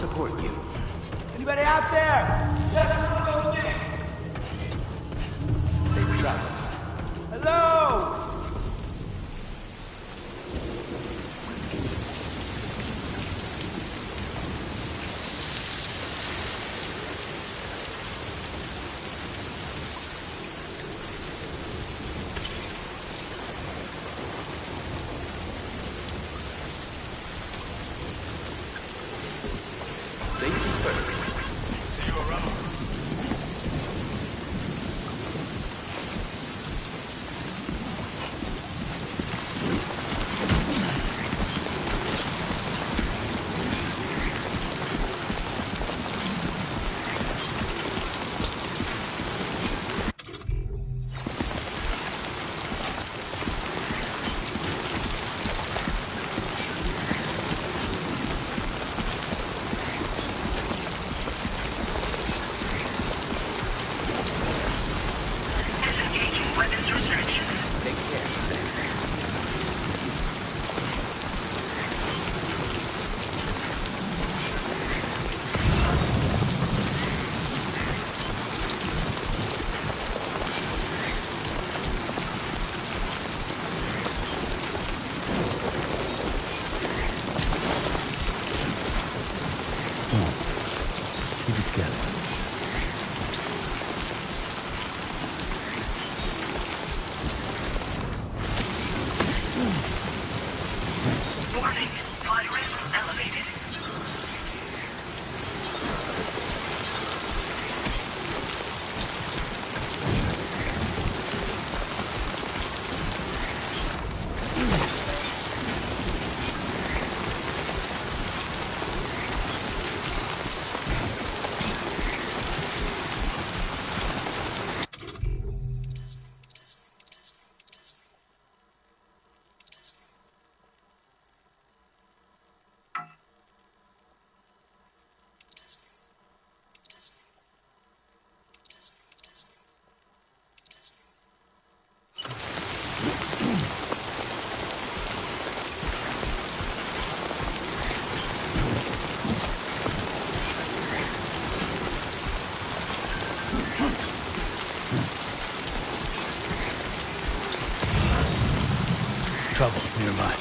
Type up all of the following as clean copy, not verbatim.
support you. Anybody out there? Yes, I'm going in. Safe travels. Hello! Trouble nearby.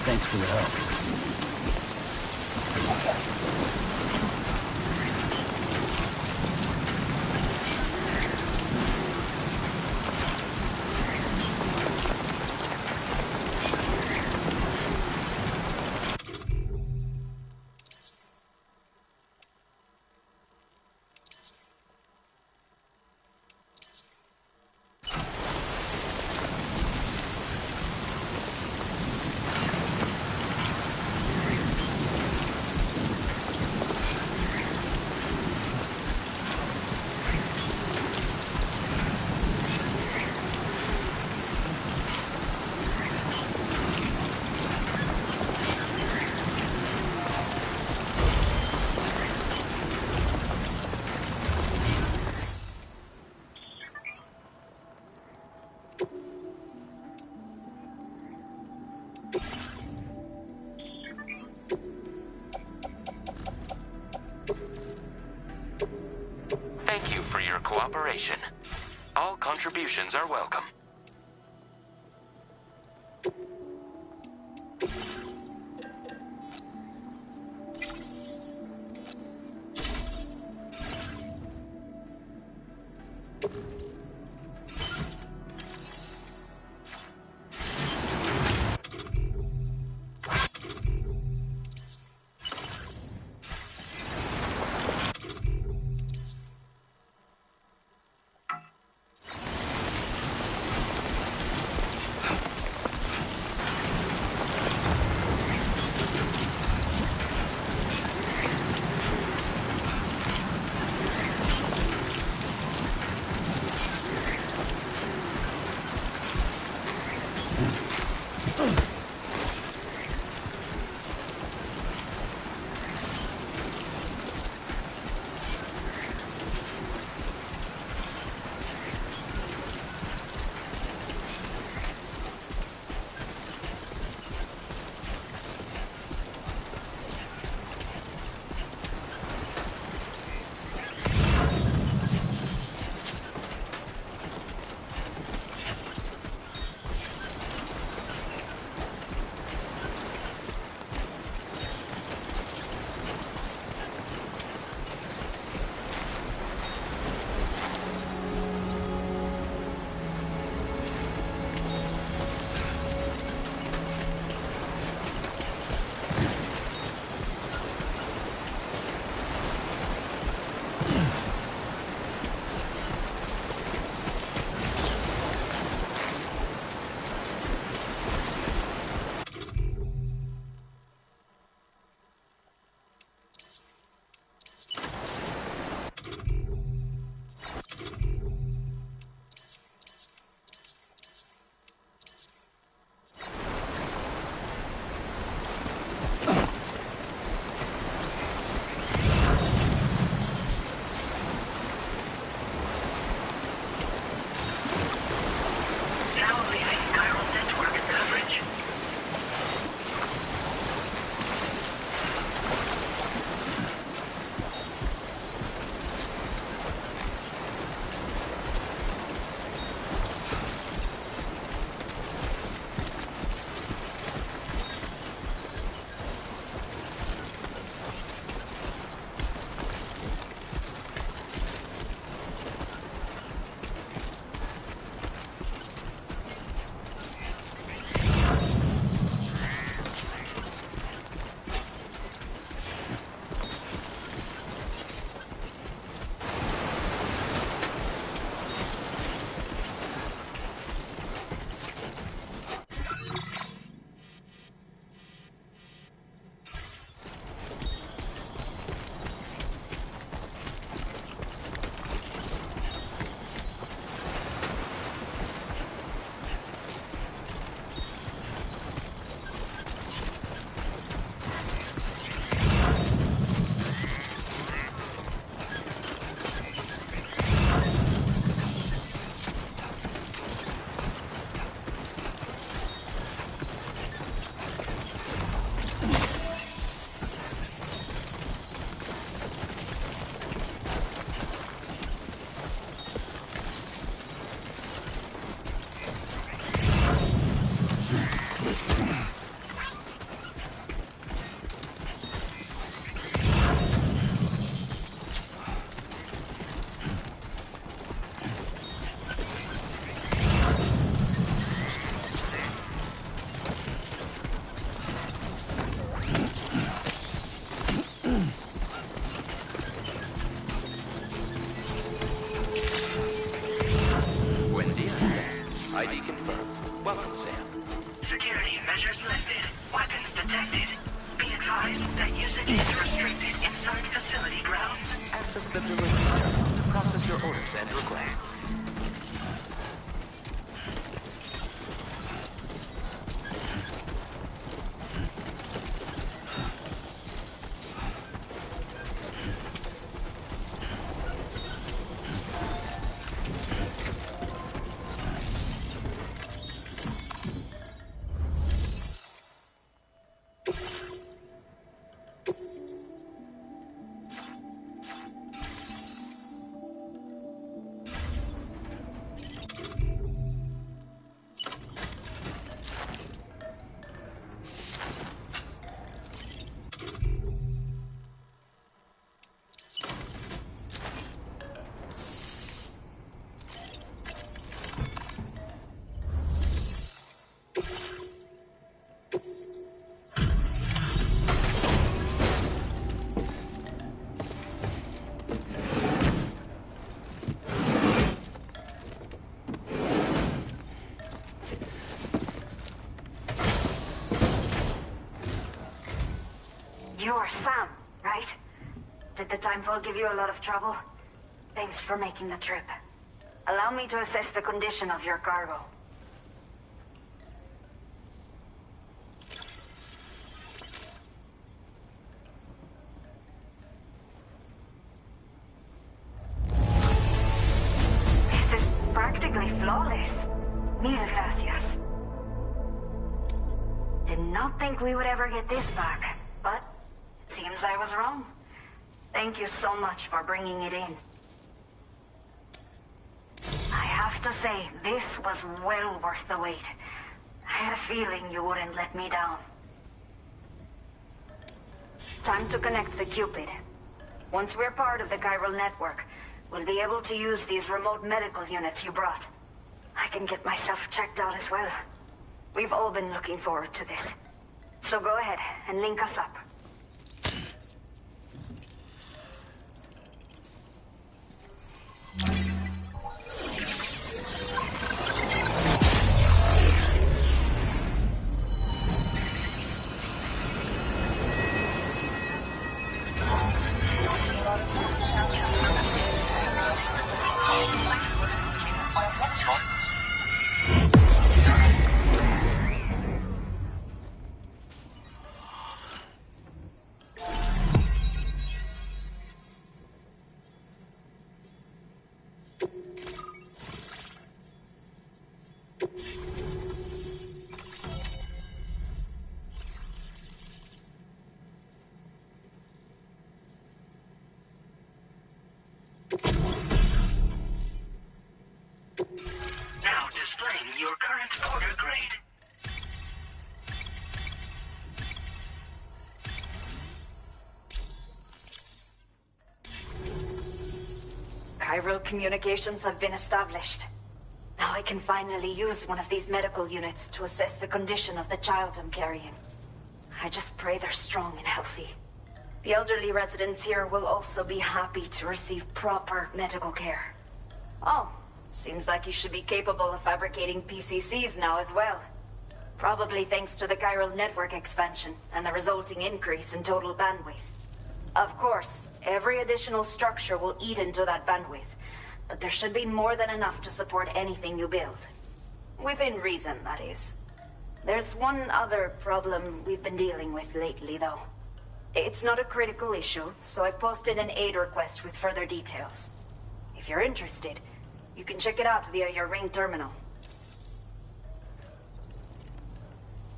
Thanks for the help. Thank you for your cooperation. All contributions are welcome. Passengers lifted. Weapons detected. Be advised that usage is restricted inside facility grounds. Access the delivery protocol to process your orders and requests. You're Sam, right? Did the Timefall give you a lot of trouble? Thanks for making the trip. Allow me to assess the condition of your cargo. This is practically flawless. Mil gracias. Did not think we would ever get this back, but seems I was wrong. Thank you so much for bringing it in. I have to say, this was well worth the wait. I had a feeling you wouldn't let me down. Time to connect the Cupid. Once we're part of the chiral network, we'll be able to use these remote medical units you brought. I can get myself checked out as well. We've all been looking forward to this. So go ahead and link us up. Now displaying your current order grade. Chiral communications have been established. Now I can finally use one of these medical units to assess the condition of the child I'm carrying. I just pray they're strong and healthy. The elderly residents here will also be happy to receive proper medical care. Oh, seems like you should be capable of fabricating PCCs now as well. Probably thanks to the chiral network expansion and the resulting increase in total bandwidth. Of course, every additional structure will eat into that bandwidth, but there should be more than enough to support anything you build. Within reason, that is. There's one other problem we've been dealing with lately, though. It's not a critical issue, so I posted an aid request with further details. If you're interested, you can check it out via your Ring terminal.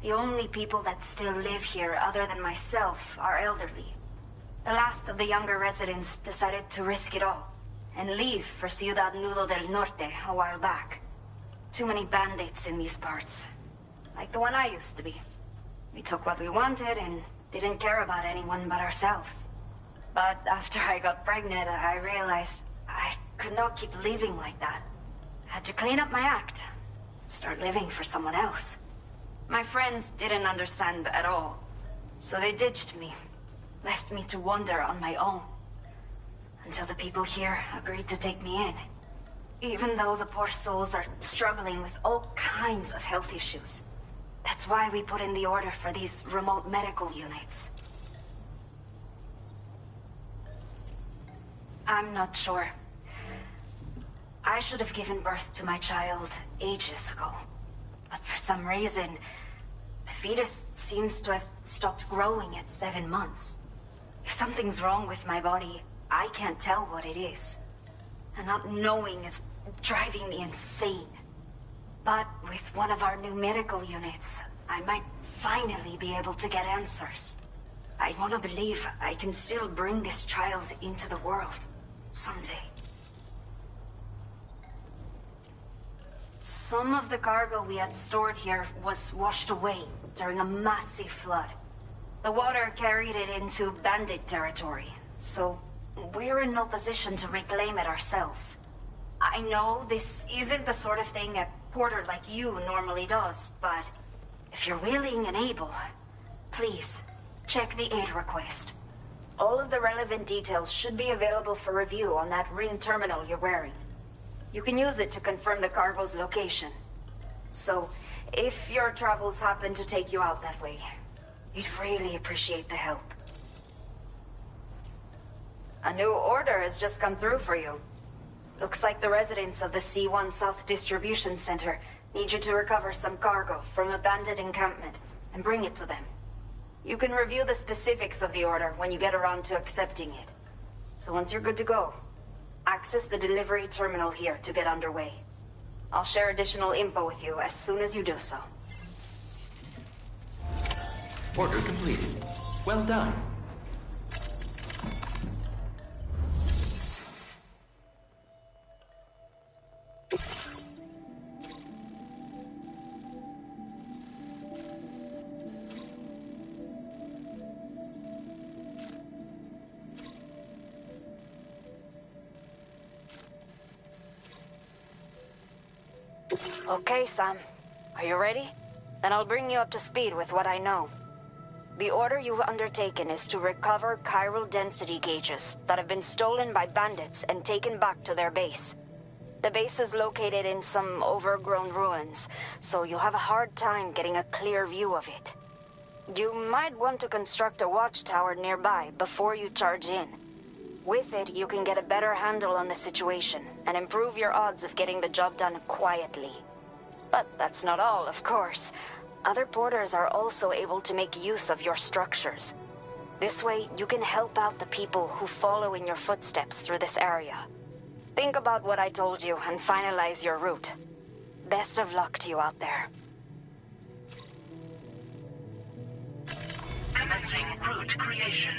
The only people that still live here other than myself are elderly. The last of the younger residents decided to risk it all and leave for Ciudad Nudo del Norte a while back. Too many bandits in these parts. Like the one I used to be. We took what we wanted and didn't care about anyone but ourselves. But after I got pregnant, I realized I could not keep living like that. Had to clean up my act. Start living for someone else. My friends didn't understand at all. So they ditched me. Left me to wander on my own. Until the people here agreed to take me in. Even though the poor souls are struggling with all kinds of health issues. That's why we put in the order for these remote medical units. I'm not sure. I should have given birth to my child ages ago. But for some reason, the fetus seems to have stopped growing at 7 months. If something's wrong with my body, I can't tell what it is. And not knowing is driving me insane. But with one of our new medical units, I might finally be able to get answers. I want to believe I can still bring this child into the world someday. Some of the cargo we had stored here was washed away during a massive flood. The water carried it into bandit territory, so we're in no position to reclaim it ourselves. I know this isn't the sort of thing a porter like you normally does, but if you're willing and able, please check the aid request. All of the relevant details should be available for review on that ring terminal you're wearing. You can use it to confirm the cargo's location. So, if your travels happen to take you out that way, we'd really appreciate the help. A new order has just come through for you. Looks like the residents of the C1 South Distribution Center need you to recover some cargo from a bandit encampment and bring it to them. You can review the specifics of the order when you get around to accepting it. So once you're good to go, access the delivery terminal here to get underway. I'll share additional info with you as soon as you do so. Order completed. Well done. Okay, Sam. Are you ready? Then I'll bring you up to speed with what I know. The order you've undertaken is to recover chiral density gauges that have been stolen by bandits and taken back to their base. The base is located in some overgrown ruins, so you'll have a hard time getting a clear view of it. You might want to construct a watchtower nearby before you charge in. With it, you can get a better handle on the situation and improve your odds of getting the job done quietly. But that's not all, of course. Other porters are also able to make use of your structures. This way, you can help out the people who follow in your footsteps through this area. Think about what I told you and finalize your route. Best of luck to you out there. Commencing route creation.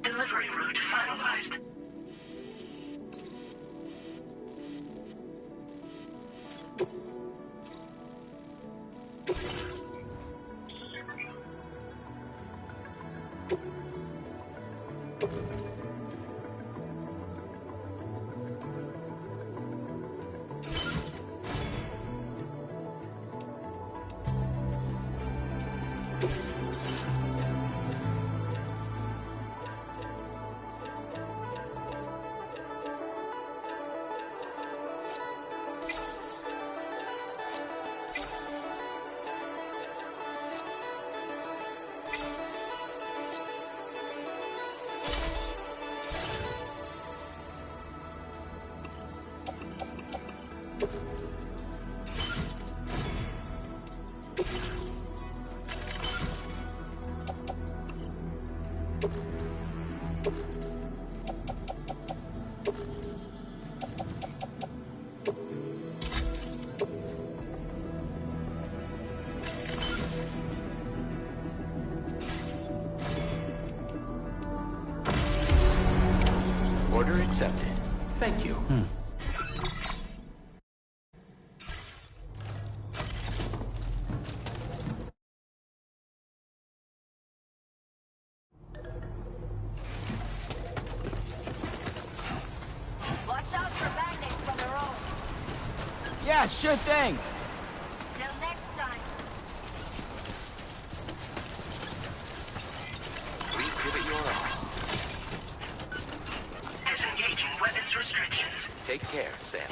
Delivery route finalized. Order accepted. Thank you. Watch out for bandits on the road. Yeah, sure thing. Till next time. Please give it your all. Disengaging weapons restrictions. Take care, Sam.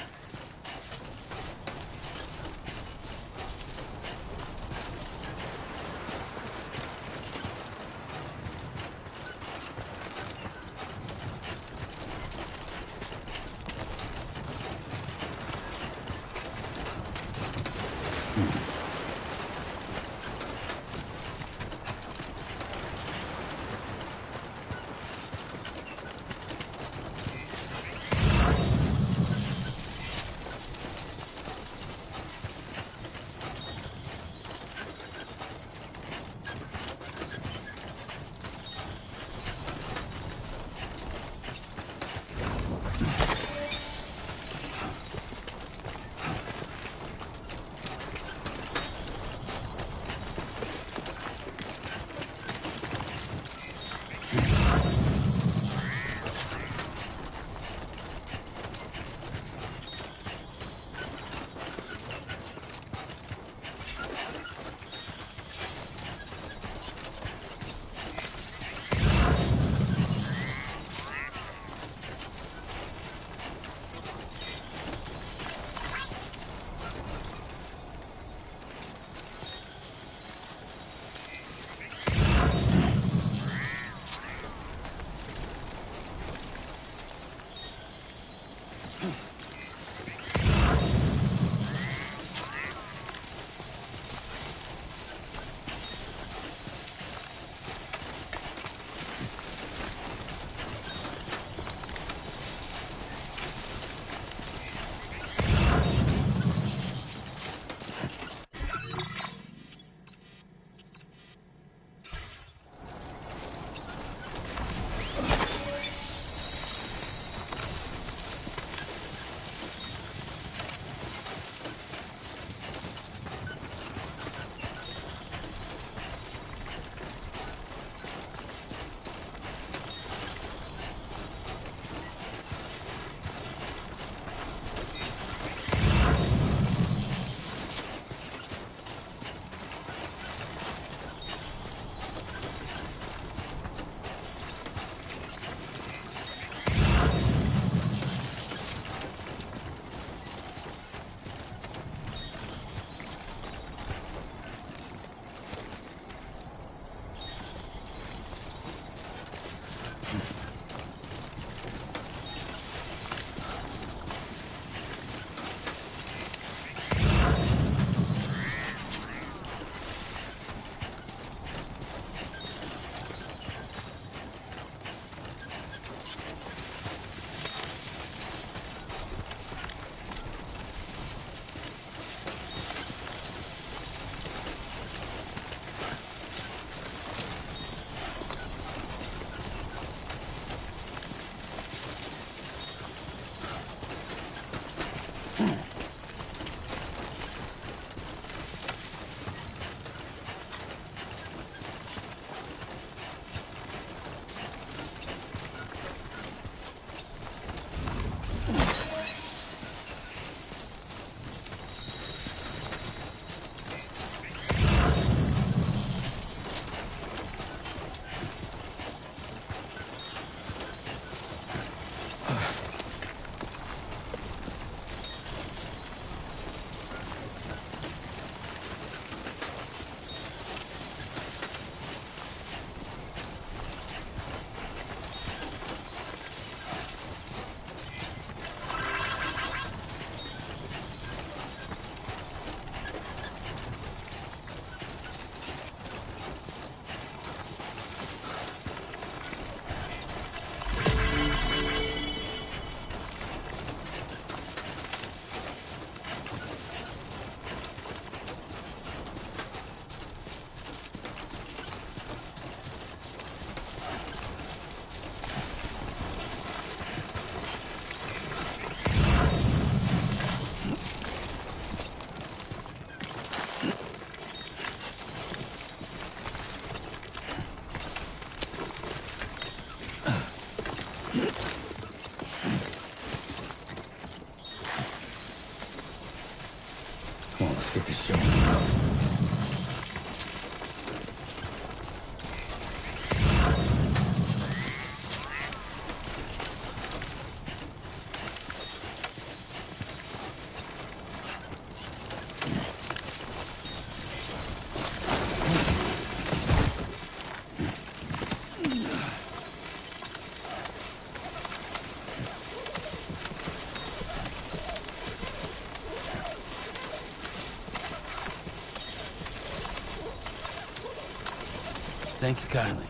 Thank you kindly.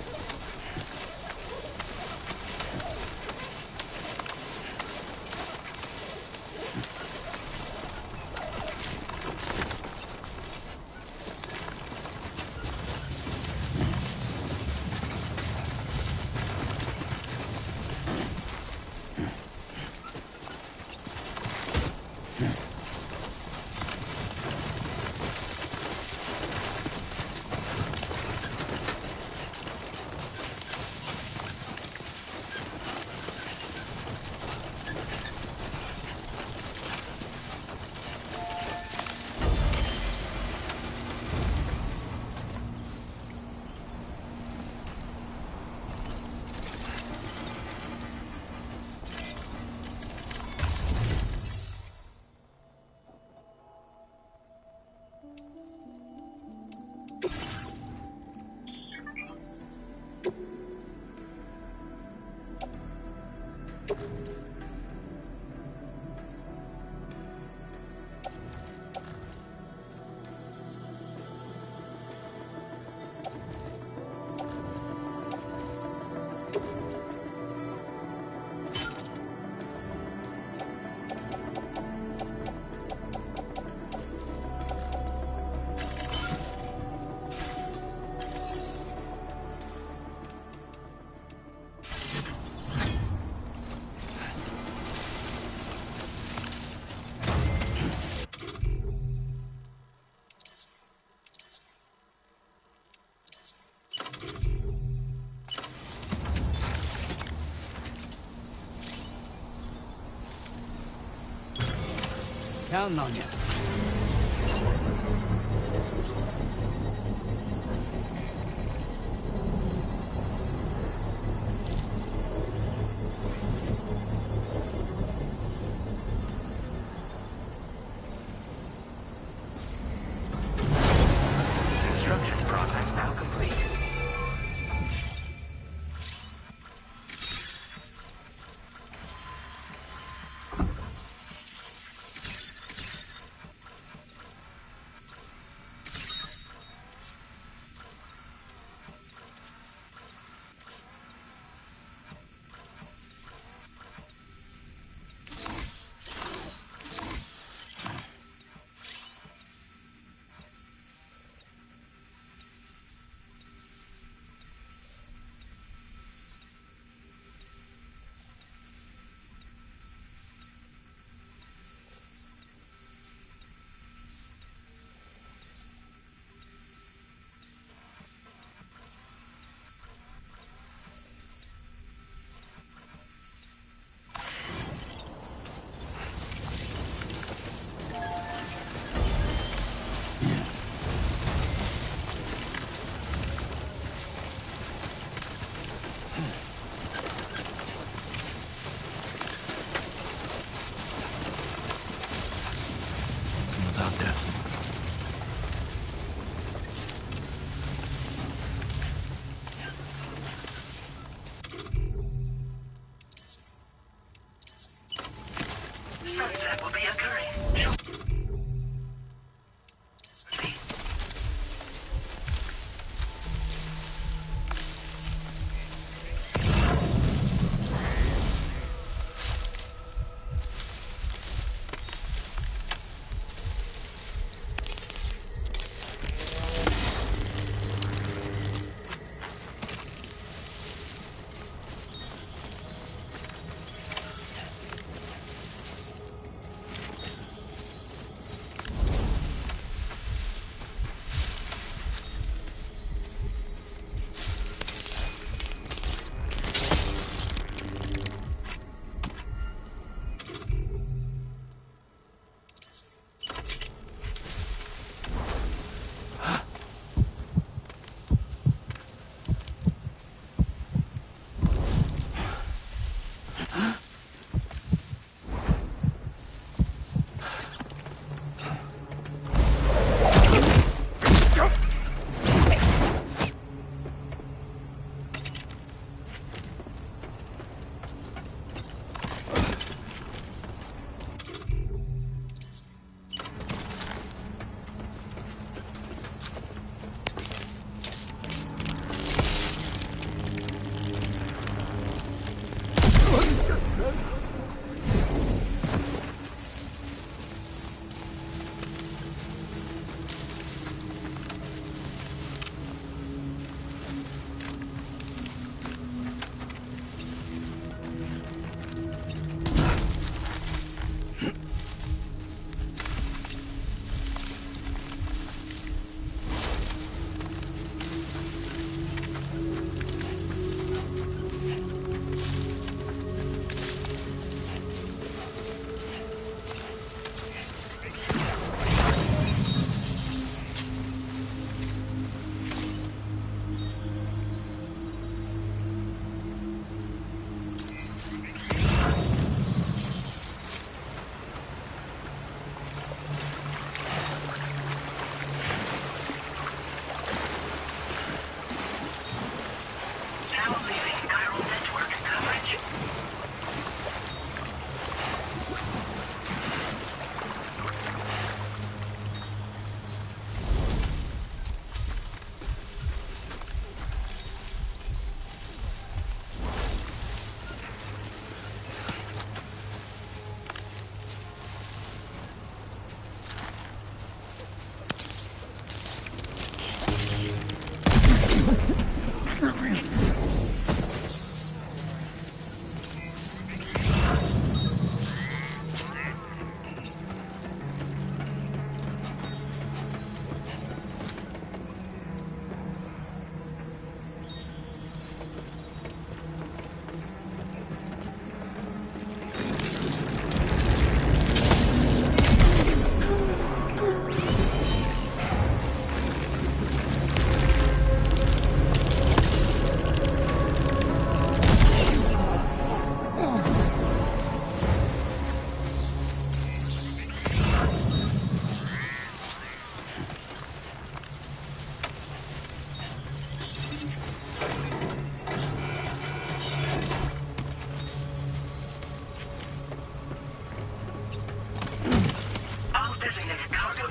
Counting on you. Construction process now complete.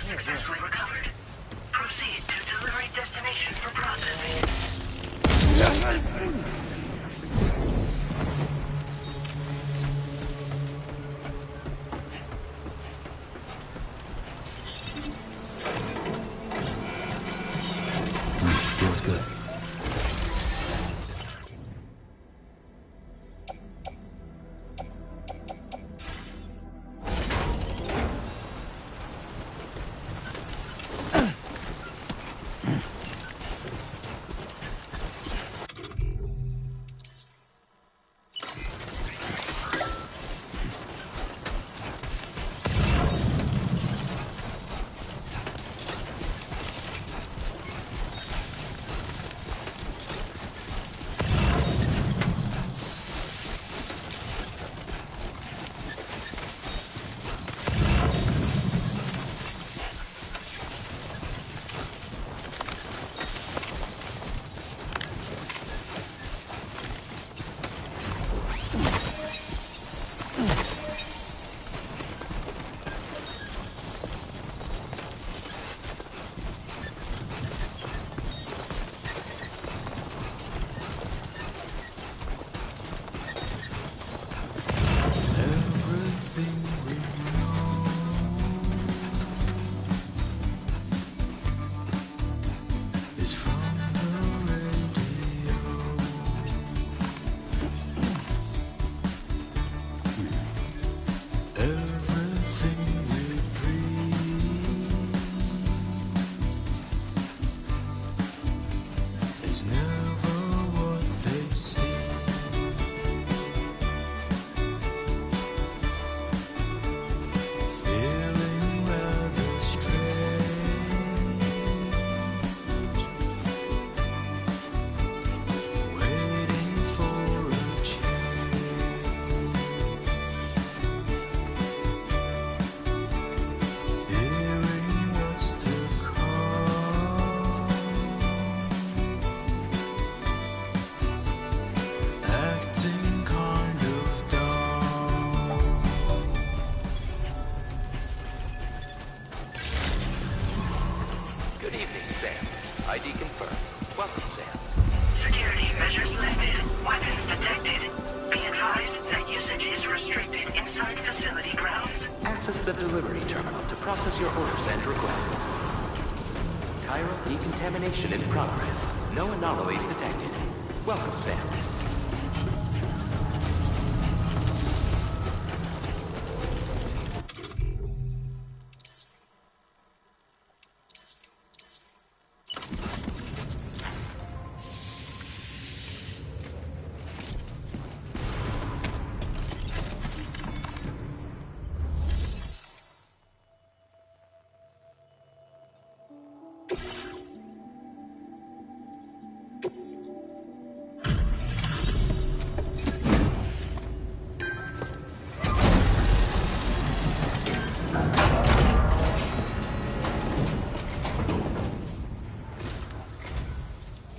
Successfully recovered. Proceed to delivery destination for processing. Feels good. ID confirmed. Welcome, Sam. Security measures lifted. Weapons detected. Be advised that usage is restricted inside facility grounds. Access the delivery terminal to process your orders and requests. Chiral decontamination in progress. No anomalies detected. Welcome, Sam.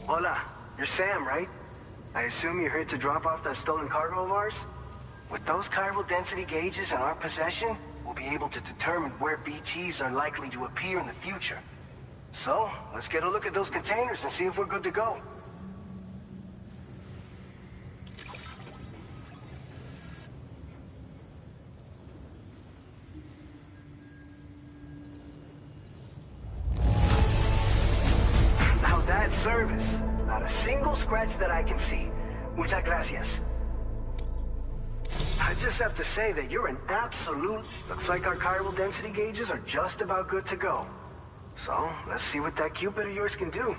Hola, you're Sam, right? I assume you're here to drop off that stolen cargo of ours? With those chiral density gauges in our possession, we'll be able to determine where BGs are likely to appear in the future. So, let's get a look at those containers and see if we're good to go. Now that's service. Not a single scratch that I can see. Muchas gracias. I just have to say that you're an absolute... Looks like our chiral density gauges are just about good to go. So, let's see what that Cupid of yours can do.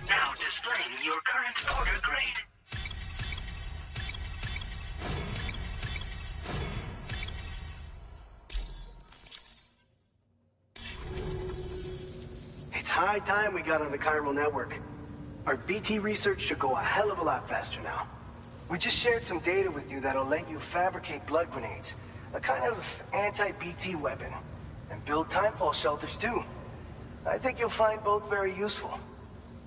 Now displaying your current order grade. It's high time we got on the chiral network. Our BT research should go a hell of a lot faster now. We just shared some data with you that'll let you fabricate blood grenades, a kind of anti-BT weapon, and build timefall shelters too. I think you'll find both very useful.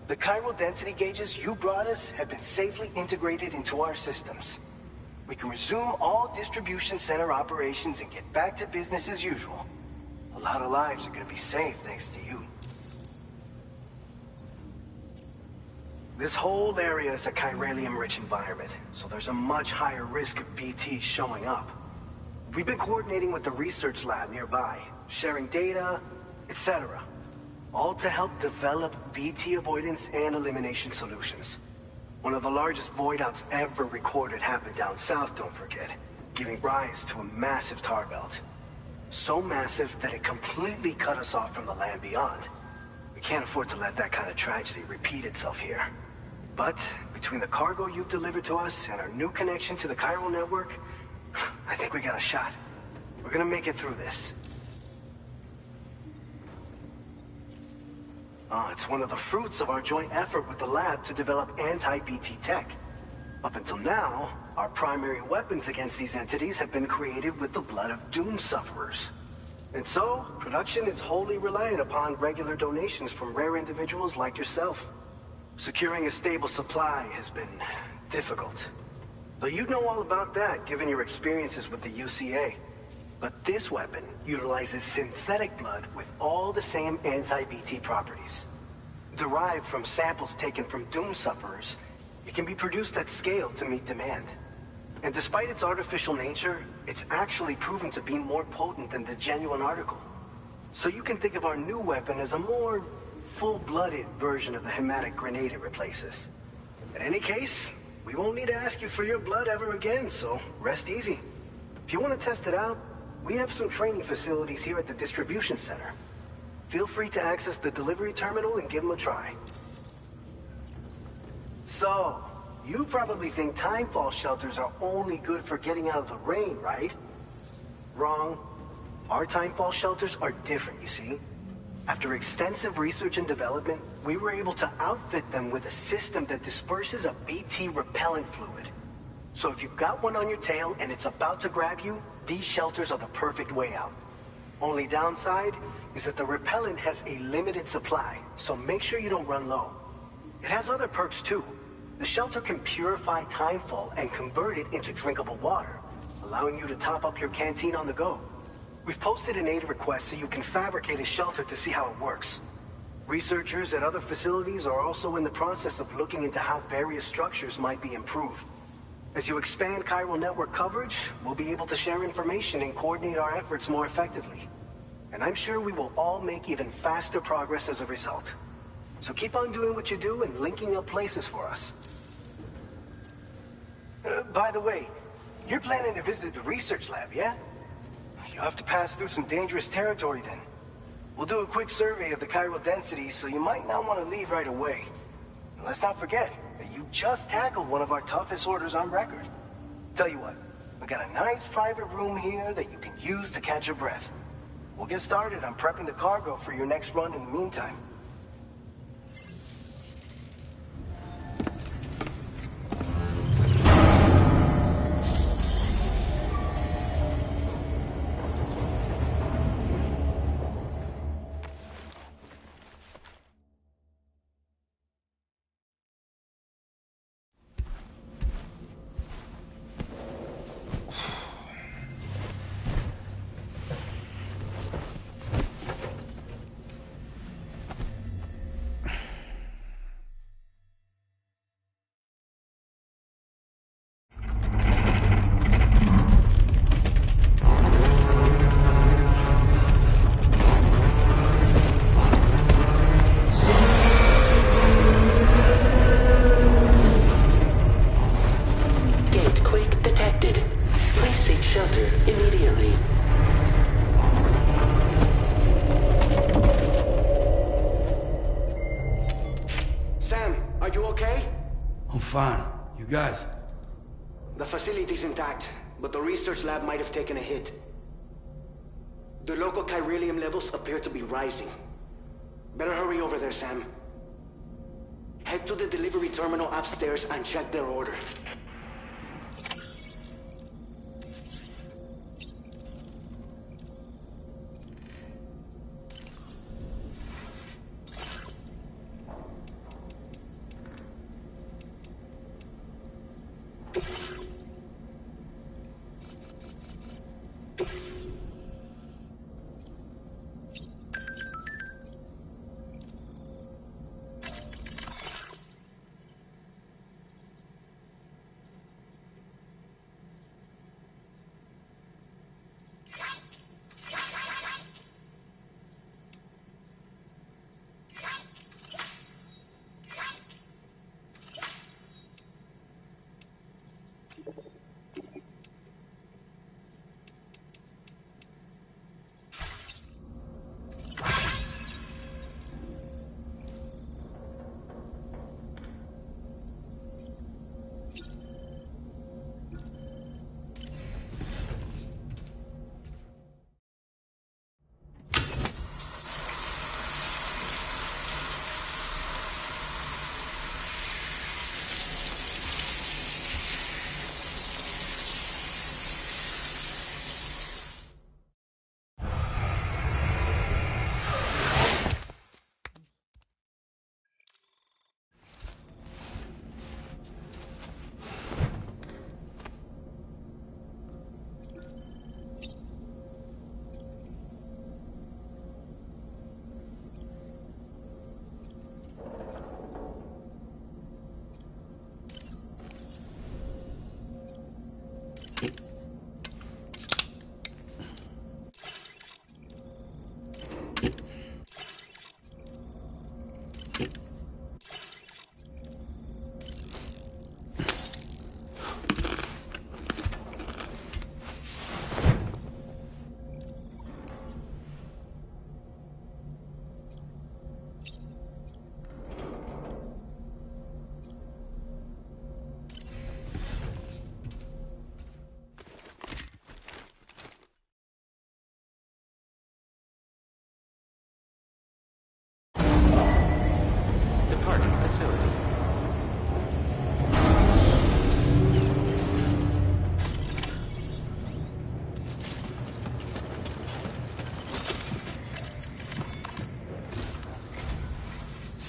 The chiral density gauges you brought us have been safely integrated into our systems. We can resume all distribution center operations and get back to business as usual. A lot of lives are gonna be saved thanks to you. This whole area is a chiralium-rich environment, so there's a much higher risk of BTs showing up. We've been coordinating with the research lab nearby, sharing data, etc. All to help develop BT avoidance and elimination solutions. One of the largest void outs ever recorded happened down south, don't forget, giving rise to a massive tar belt. So massive that it completely cut us off from the land beyond. We can't afford to let that kind of tragedy repeat itself here. But between the cargo you've delivered to us and our new connection to the chiral network, I think we got a shot. We're gonna make it through this. It's one of the fruits of our joint effort with the lab to develop anti-BT tech. Up until now, our primary weapons against these entities have been created with the blood of doom sufferers. And so, production is wholly reliant upon regular donations from rare individuals like yourself. Securing a stable supply has been difficult. Though you know all about that, given your experiences with the UCA. But this weapon utilizes synthetic blood with all the same anti-BT properties. Derived from samples taken from doom sufferers, it can be produced at scale to meet demand. And despite its artificial nature, it's actually proven to be more potent than the genuine article. So you can think of our new weapon as a more full-blooded version of the hematic grenade it replaces. In any case, we won't need to ask you for your blood ever again, so rest easy. If you want to test it out, we have some training facilities here at the distribution center. Feel free to access the delivery terminal and give them a try. So, you probably think timefall shelters are only good for getting out of the rain, right? Wrong. Our timefall shelters are different, you see. After extensive research and development, we were able to outfit them with a system that disperses a BT repellent fluid. So if you've got one on your tail and it's about to grab you, these shelters are the perfect way out. Only downside is that the repellent has a limited supply, so make sure you don't run low. It has other perks too. The shelter can purify timefall and convert it into drinkable water, allowing you to top up your canteen on the go. We've posted an aid request so you can fabricate a shelter to see how it works. Researchers at other facilities are also in the process of looking into how various structures might be improved. As you expand chiral network coverage, we'll be able to share information and coordinate our efforts more effectively. And I'm sure we will all make even faster progress as a result. So keep on doing what you do and linking up places for us. By the way, you're planning to visit the research lab, yeah? You'll have to pass through some dangerous territory then. We'll do a quick survey of the chiral density, so you might not want to leave right away. And let's not forget that you just tackled one of our toughest orders on record. Tell you what, We got a nice private room here that you can use to catch your breath. We'll get started on prepping the cargo for your next run in the meantime. Fine. You guys? The facility's intact, but the research lab might have taken a hit. The local chiralium levels appear to be rising. Better hurry over there, Sam. Head to the delivery terminal upstairs and check their order.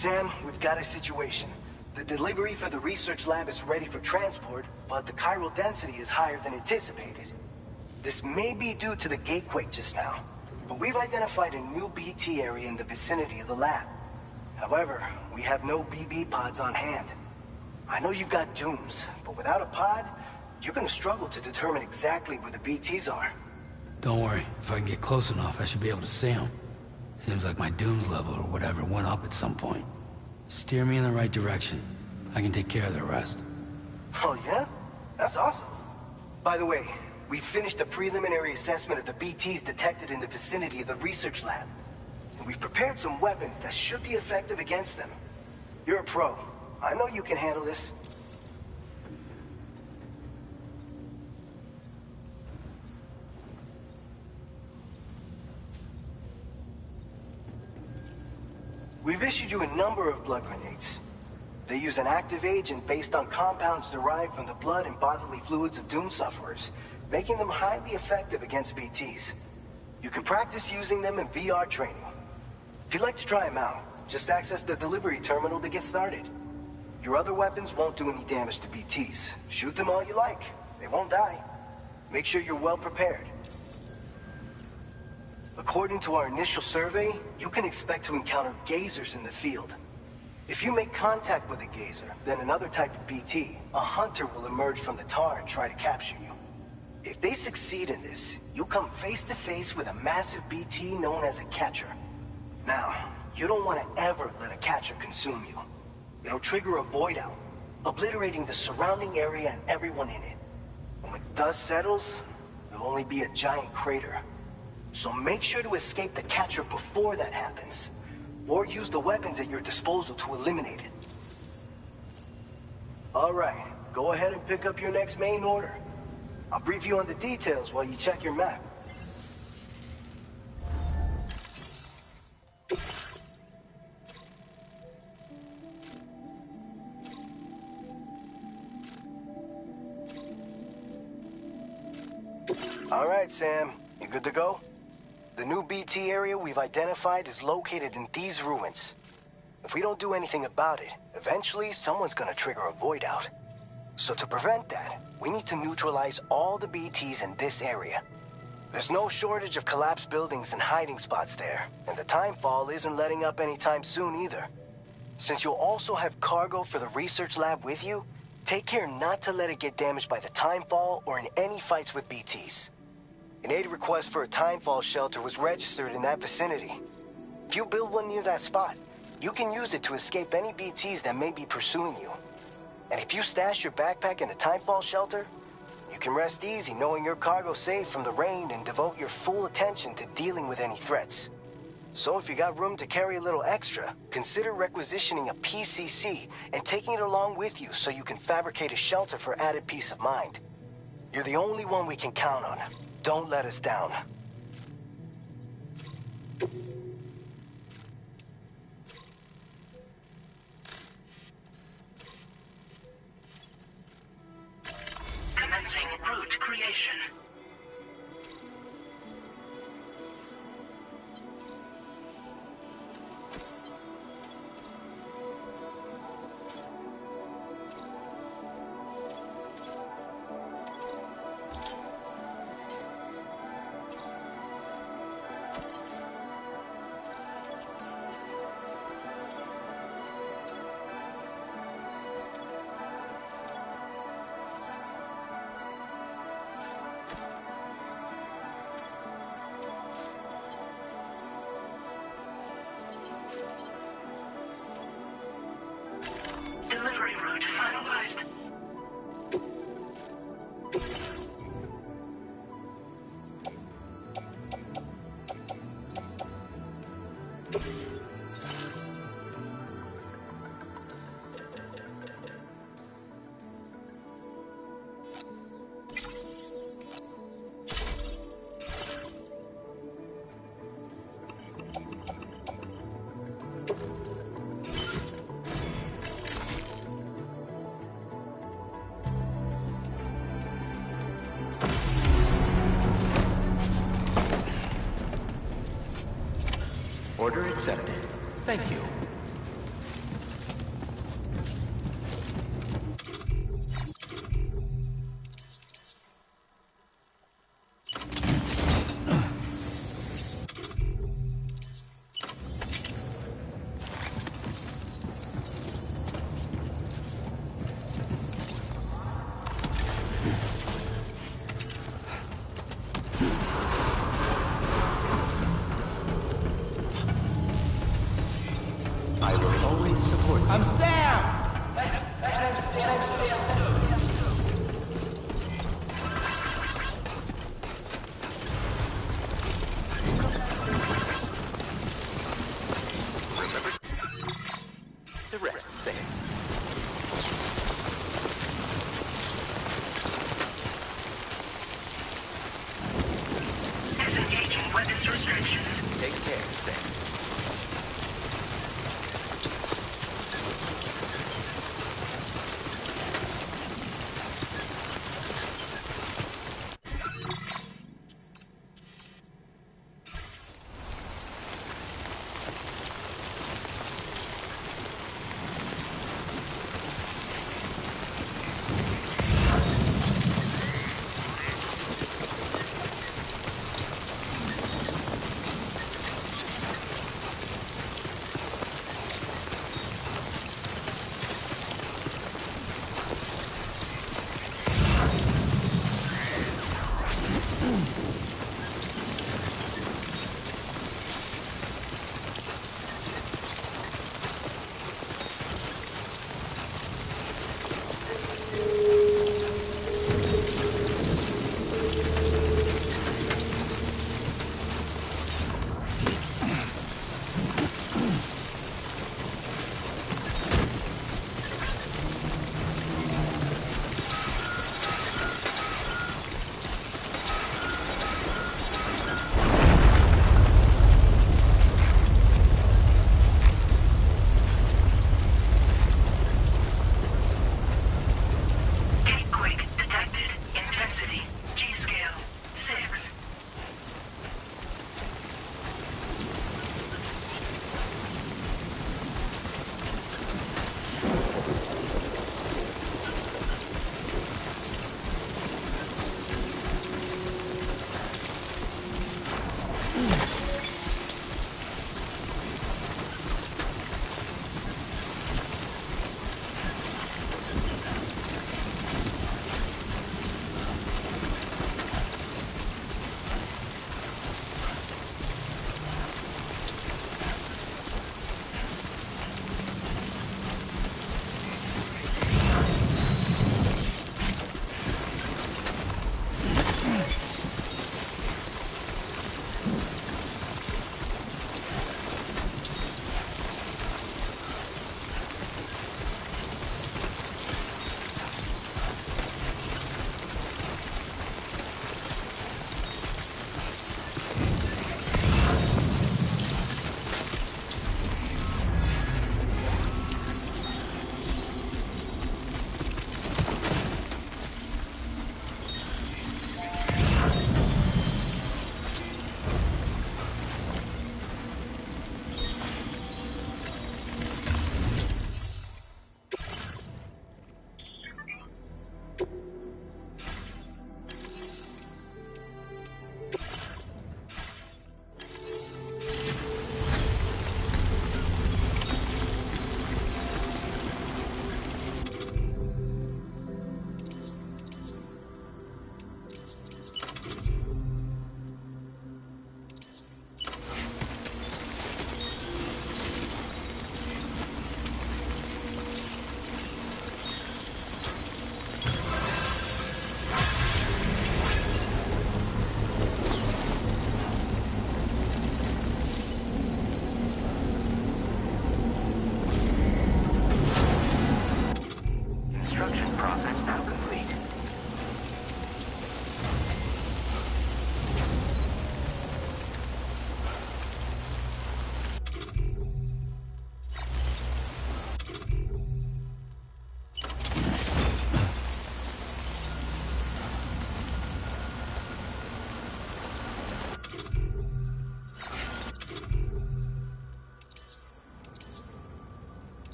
Sam, we've got a situation. The delivery for the research lab is ready for transport, but the chiral density is higher than anticipated. This may be due to the gatequake just now, but we've identified a new BT area in the vicinity of the lab. However, we have no BB pods on hand. I know you've got dooms, but without a pod, you're gonna struggle to determine exactly where the BTs are. Don't worry. If I can get close enough, I should be able to see them. Seems like my dooms level or whatever went up at some point. Steer me in the right direction. I can take care of the rest. Oh yeah? That's awesome. By the way, we finished a preliminary assessment of the BTs detected in the vicinity of the research lab. And we've prepared some weapons that should be effective against them. You're a pro. I know you can handle this. We've issued you a number of blood grenades. They use an active agent based on compounds derived from the blood and bodily fluids of Doom sufferers, making them highly effective against BTs. You can practice using them in VR training. If you'd like to try them out, just access the delivery terminal to get started. Your other weapons won't do any damage to BTs. Shoot them all you like. They won't die. Make sure you're well prepared. According to our initial survey, you can expect to encounter gazers in the field. If you make contact with a gazer, then another type of BT, a hunter will emerge from the tar and try to capture you. If they succeed in this, you'll come face to face with a massive BT known as a catcher. Now, you don't want to ever let a catcher consume you. It'll trigger a void out, obliterating the surrounding area and everyone in it. And when the dust settles, there'll only be a giant crater. So make sure to escape the catcher before that happens, or use the weapons at your disposal to eliminate it. All right, go ahead and pick up your next main order. I'll brief you on the details while you check your map. All right, Sam, you good to go? The new BT area we've identified is located in these ruins. If we don't do anything about it, eventually someone's gonna trigger a void out. So to prevent that, we need to neutralize all the BTs in this area. There's no shortage of collapsed buildings and hiding spots there, and the timefall isn't letting up anytime soon either. Since you'll also have cargo for the research lab with you, take care not to let it get damaged by the timefall or in any fights with BTs. An aid request for a timefall shelter was registered in that vicinity. If you build one near that spot, you can use it to escape any BTs that may be pursuing you. And if you stash your backpack in a timefall shelter, you can rest easy knowing your cargo's safe from the rain and devote your full attention to dealing with any threats. So if you got room to carry a little extra, consider requisitioning a PCC and taking it along with you so you can fabricate a shelter for added peace of mind. You're the only one we can count on. Don't let us down. Commencing route creation. Delivery route finalized. Order accepted. Thank you. I will always support you. I'm Sam! Remember, the rest safe. Disengaging weapons restrictions. Take care, Sam.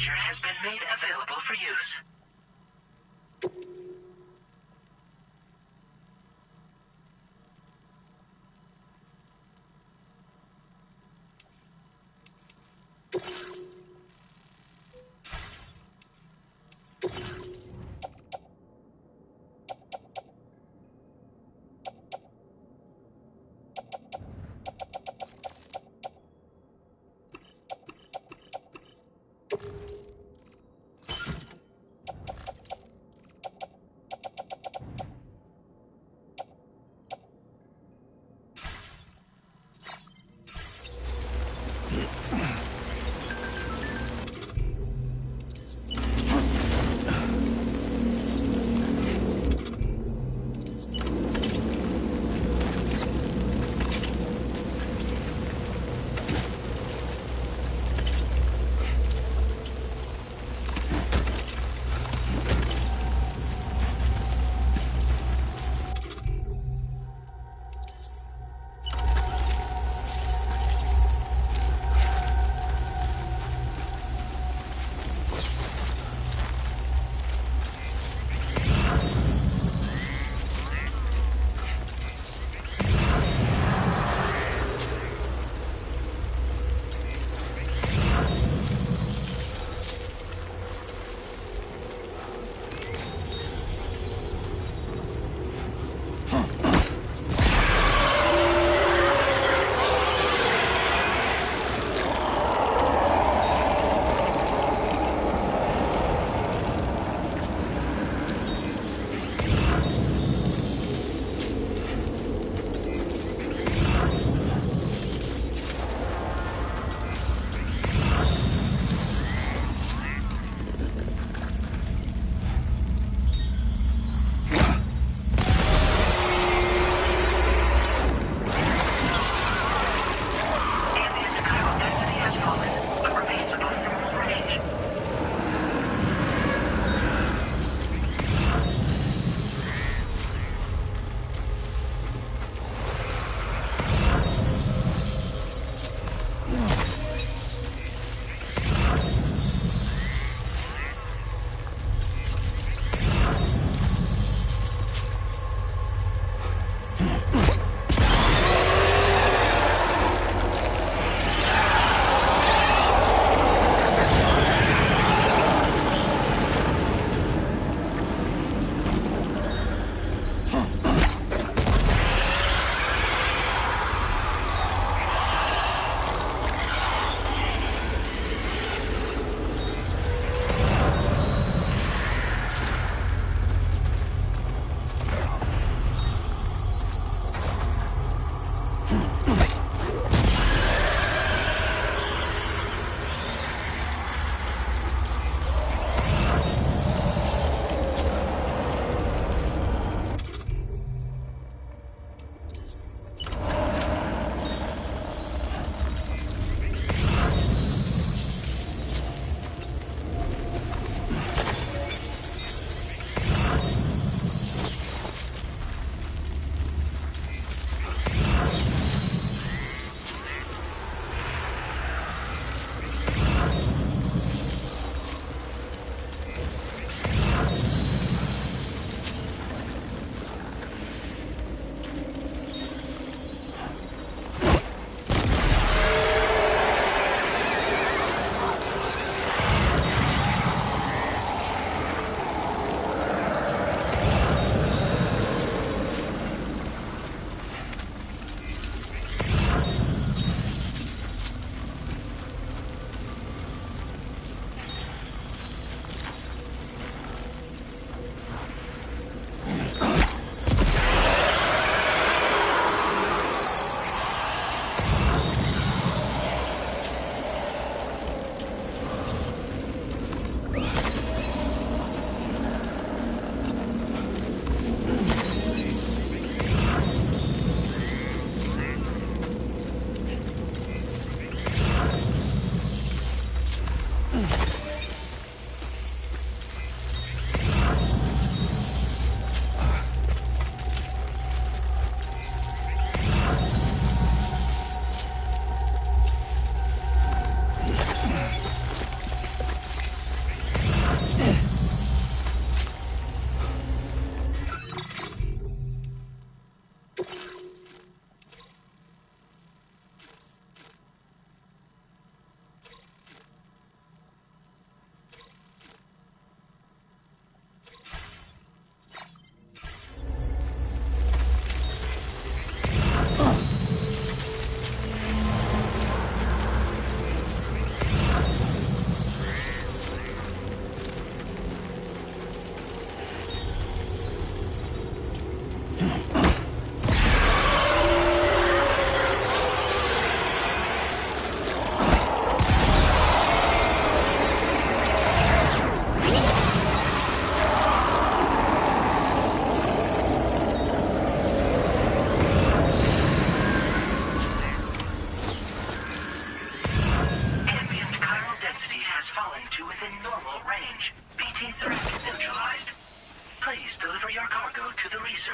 feature has been made available for use.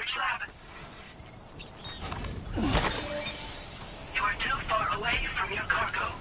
research lab. You are too far away from your cargo.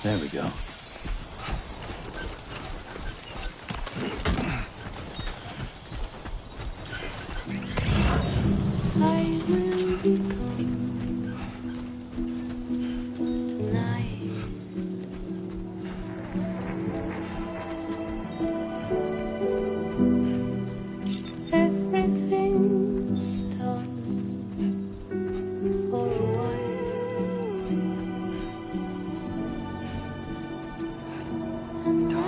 There we go. I will be gone tonight. Everything's done for a while, and I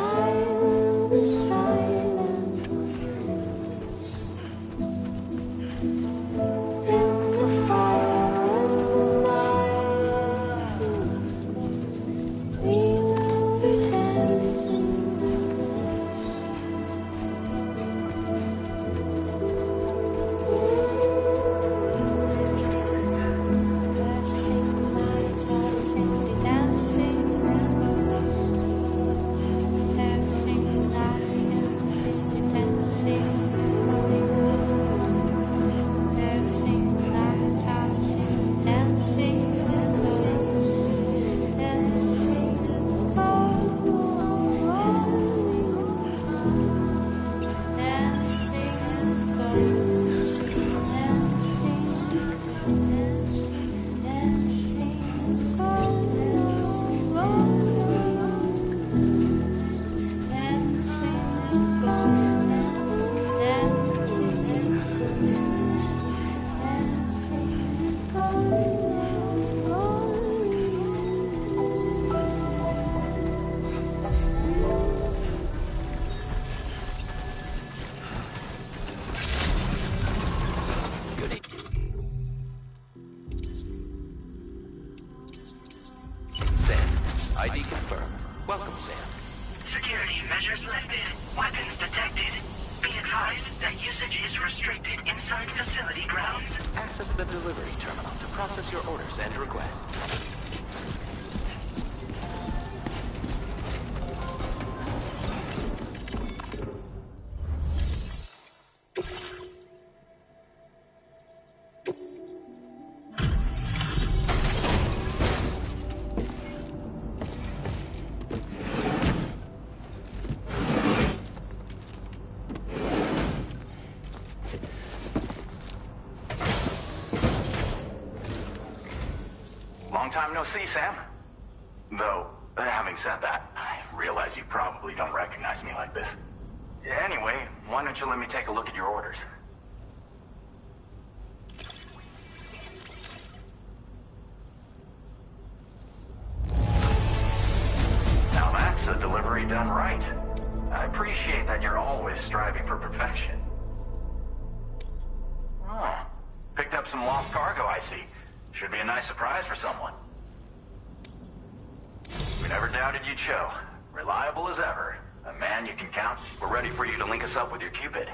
will be silent in the fire of the night. We will be dancing. ID confirmed. Welcome, Sam. Security measures lifted. Weapons detected. Be advised that usage is restricted inside facility grounds. Access the delivery terminal to process your orders and requests. Long time no see, Sam. Though, having said that, I realize you probably don't recognize me like this. Anyway, why don't you let me take a look at your orders? Now that's a delivery done right. I appreciate that you're always striving for perfection. Oh, picked up some lost cargo, I see. Should be a nice surprise for someone. We never doubted you'd show. Reliable as ever. A man you can count. We're ready for you to link us up with your Cupid.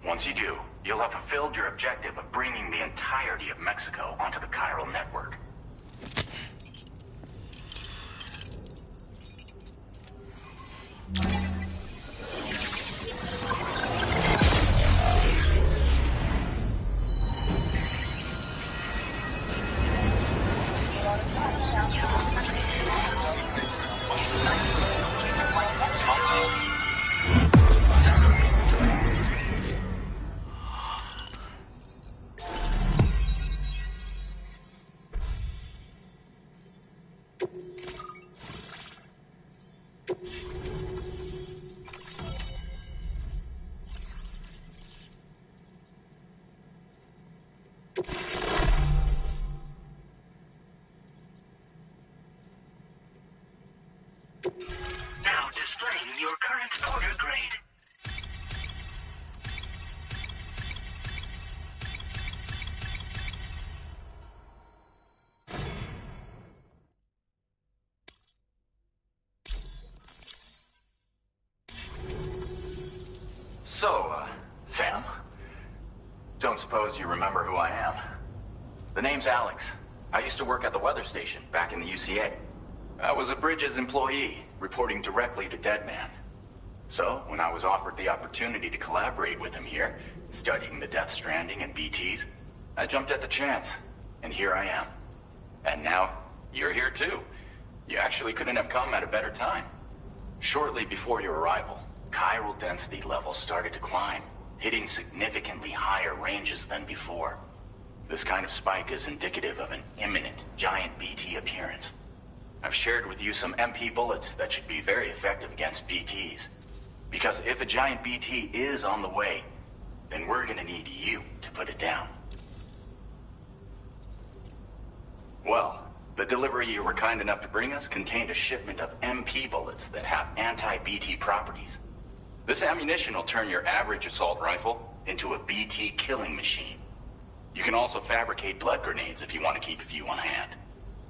Once you do, you'll have fulfilled your objective of bringing the entirety of Mexico onto the chiral network. Now displaying your current order grade. So, Sam? Don't suppose you remember who I am? The name's Alex. I used to work at the weather station back in the UCA. I was a Bridges employee, reporting directly to Deadman. So, when I was offered the opportunity to collaborate with him here, studying the Death Stranding and BTs, I jumped at the chance, and here I am. And now, you're here too. You actually couldn't have come at a better time. Shortly before your arrival, chiral density levels started to climb, hitting significantly higher ranges than before. This kind of spike is indicative of an imminent giant BT appearance. I've shared with you some MP bullets that should be very effective against BTs. Because if a giant BT is on the way, then we're gonna need you to put it down. Well, the delivery you were kind enough to bring us contained a shipment of MP bullets that have anti-BT properties. This ammunition will turn your average assault rifle into a BT killing machine. You can also fabricate blood grenades if you want to keep a few on hand.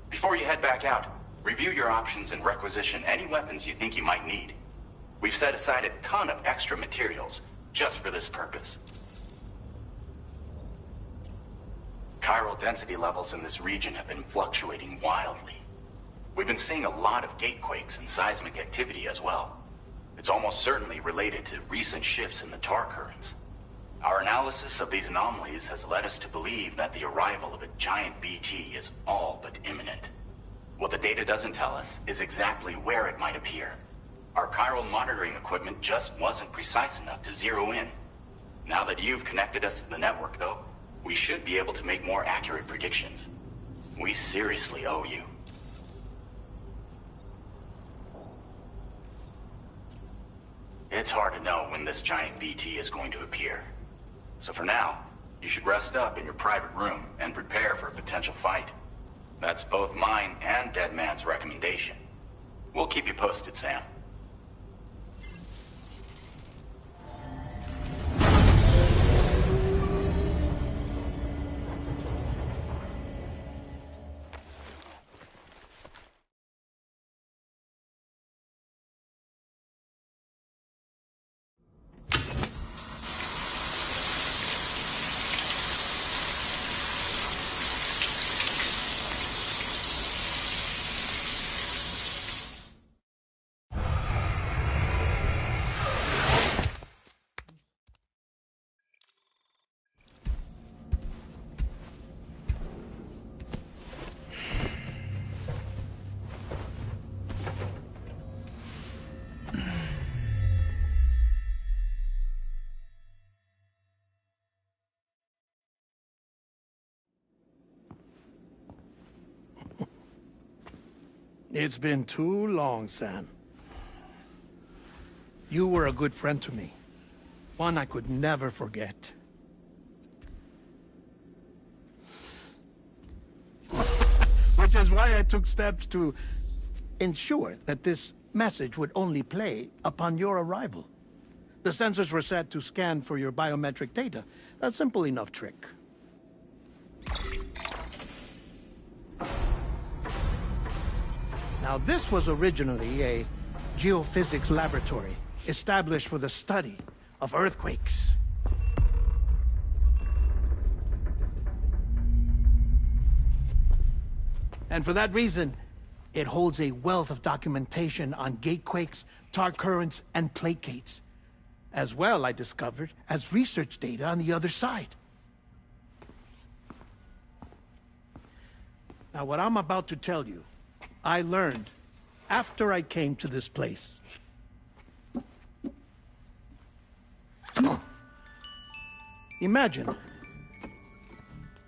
Before you head back out, review your options and requisition any weapons you think you might need. We've set aside a ton of extra materials just for this purpose. Chiral density levels in this region have been fluctuating wildly. We've been seeing a lot of gatequakes and seismic activity as well. It's almost certainly related to recent shifts in the tar currents. Our analysis of these anomalies has led us to believe that the arrival of a giant BT is all but imminent. What the data doesn't tell us is exactly where it might appear. Our chiral monitoring equipment just wasn't precise enough to zero in. Now that you've connected us to the network, though, we should be able to make more accurate predictions. We seriously owe you. It's hard to know when this giant BT is going to appear. So for now, you should rest up in your private room and prepare for a potential fight. That's both mine and Deadman's recommendation. We'll keep you posted, Sam. It's been too long, Sam. You were a good friend to me. One I could never forget. Which is why I took steps to ensure that this message would only play upon your arrival. The sensors were set to scan for your biometric data. A simple enough trick. Now, this was originally a geophysics laboratory established for the study of earthquakes. And for that reason, it holds a wealth of documentation on gatequakes, tar currents, and plate gates. As well, I discovered, as research data on the other side. Now, what I'm about to tell you, I learned after I came to this place. Imagine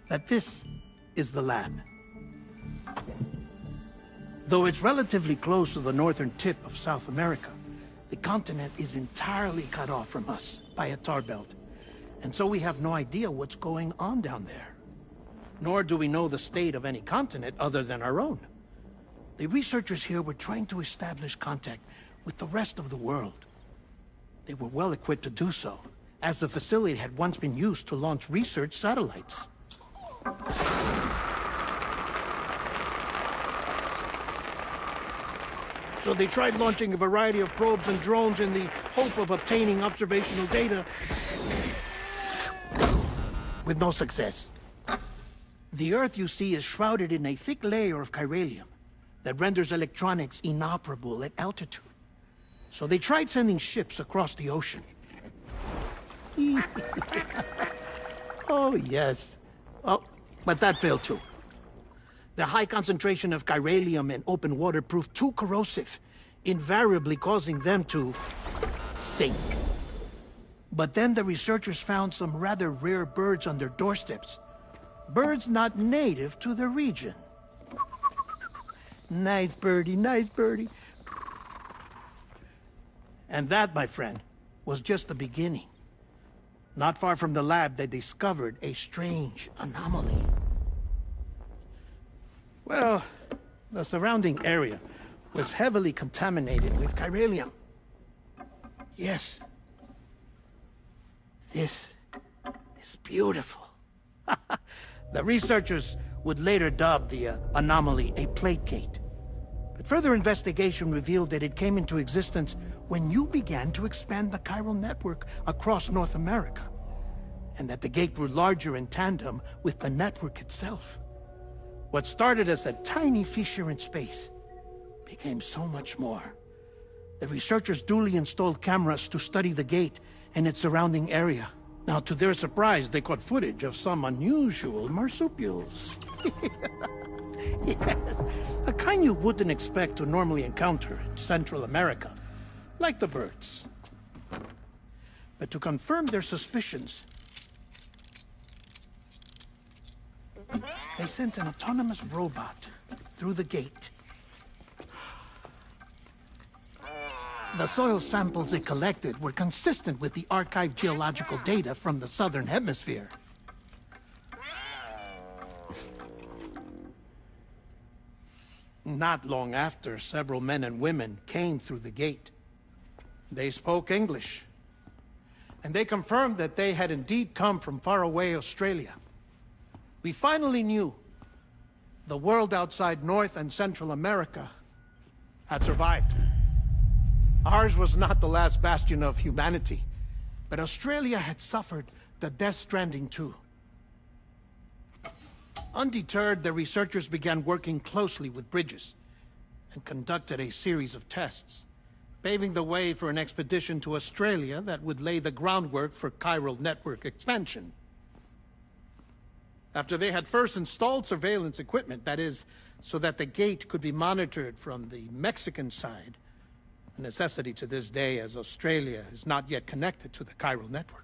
that this is the lab. Though it's relatively close to the northern tip of South America, the continent is entirely cut off from us by a tar belt. And so we have no idea what's going on down there. Nor do we know the state of any continent other than our own. The researchers here were trying to establish contact with the rest of the world. They were well equipped to do so, as the facility had once been used to launch research satellites. So they tried launching a variety of probes and drones in the hope of obtaining observational data, with no success. The Earth, you see, is shrouded in a thick layer of chiralium that renders electronics inoperable at altitude. So they tried sending ships across the ocean. Oh, yes. Oh, but that failed too. The high concentration of chiralium in open water proved too corrosive, invariably causing them to sink. But then the researchers found some rather rare birds on their doorsteps. Birds not native to the region. Nice birdie, nice birdie. And that, my friend, was just the beginning. Not far from the lab, they discovered a strange anomaly. Well, the surrounding area was heavily contaminated with chiralium. Yes. This is beautiful. The researchers would later dub the anomaly a plate gate. But further investigation revealed that it came into existence when you began to expand the chiral network across North America, and that the gate grew larger in tandem with the network itself. What started as a tiny fissure in space became so much more. The researchers duly installed cameras to study the gate and its surrounding area. Now, to their surprise, they caught footage of some unusual marsupials. Yes, a kind you wouldn't expect to normally encounter in Central America, like the birds. But to confirm their suspicions, they sent an autonomous robot through the gate. The soil samples it collected were consistent with the archived geological data from the southern hemisphere. Not long after, several men and women came through the gate. They spoke English, and they confirmed that they had indeed come from faraway Australia. We finally knew the world outside North and Central America had survived. Ours was not the last bastion of humanity, but Australia had suffered the death stranding too. Undeterred, the researchers began working closely with Bridges and conducted a series of tests, paving the way for an expedition to Australia that would lay the groundwork for chiral network expansion. After they had first installed surveillance equipment, that is, so that the gate could be monitored from the Mexican side, a necessity to this day as Australia is not yet connected to the chiral network.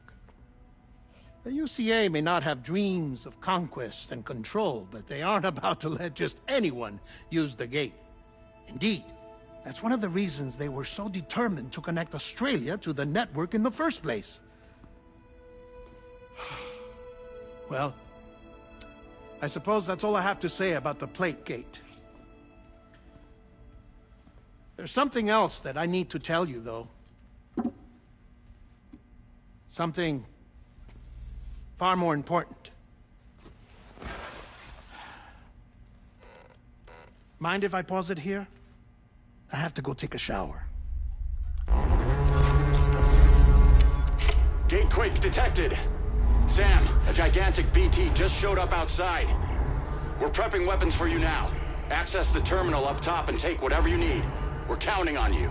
The UCA may not have dreams of conquest and control, but they aren't about to let just anyone use the gate. Indeed, that's one of the reasons they were so determined to connect Australia to the network in the first place. Well, I suppose that's all I have to say about the Plate Gate. There's something else that I need to tell you, though. Something far more important. Mind if I pause it here? I have to go take a shower. Gate quake detected. Sam, a gigantic BT just showed up outside. We're prepping weapons for you now. Access the terminal up top and take whatever you need. We're counting on you.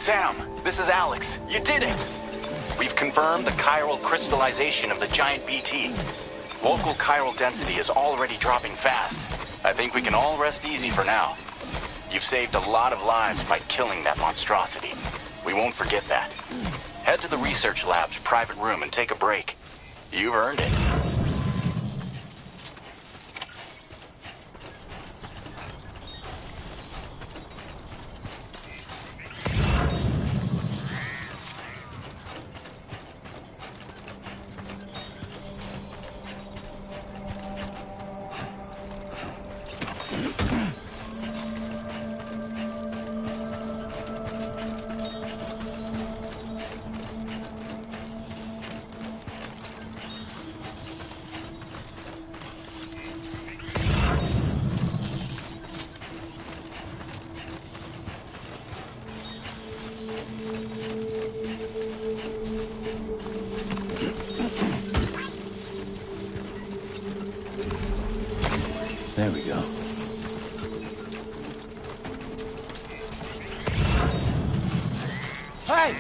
Sam, this is Alex. You did it! We've confirmed the chiral crystallization of the giant BT. Local chiral density is already dropping fast. I think we can all rest easy for now. You've saved a lot of lives by killing that monstrosity. We won't forget that. Head to the research lab's private room and take a break. You've earned it. There we go. Hey!